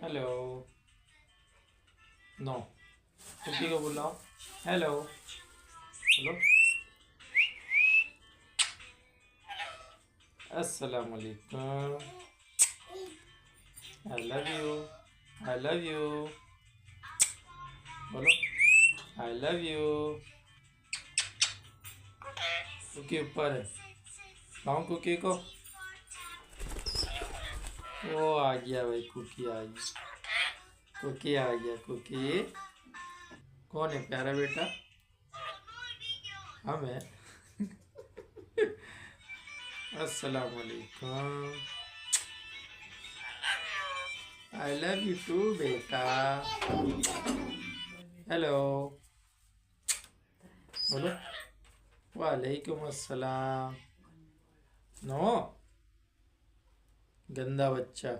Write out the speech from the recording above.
Hello. No, cookie को बुलाओ। Hello hello. अस्सलाम वालेकुम। I love you. I love you. बोलो आई लव यू। कुकी ऊपर है, पाऊँ कुकी को। वो आ गया भाई, कुकी आ गया। कुकी आ गया। कुकी कौन है प्यारा बेटा? हम है। अस्सलाम वालेकुम। आई लव यू टू बेटा। हेलो बोलो। वालेकुम अस्सलाम। नो, गंदा बच्चा।